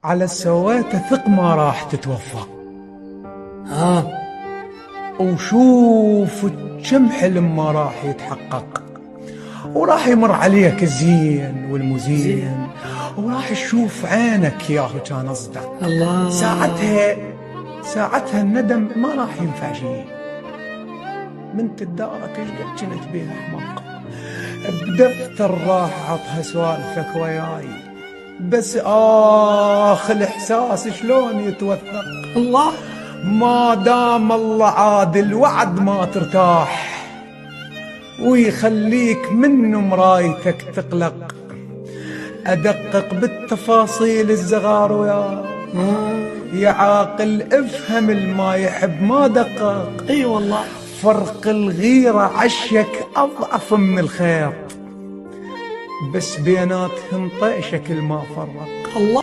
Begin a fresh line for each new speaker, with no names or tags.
على السواتة ثق ما راح تتوفى. وشوف كم حلم ما راح يتحقق، وراح يمر عليك الزين والمزين، وراح تشوف عينك ياهو كان اصدق.
الله،
ساعتها الندم ما راح ينفع شيء. من تدارك ايش قد كنت بيها حماق، بدفتر راح عطها سوالفك وياي، بس الاحساس شلون يتوثق.
الله،
ما دام الله عادل وعد ما ترتاح، ويخليك من مرايتك تقلق. ادقق بالتفاصيل الزغار ويا يا عاقل، افهم الما يحب ما دقق.
اي والله،
فرق الغيرة عشك اضعف من الخيط، بس بيناتهم طيشك الما فرق.
الله.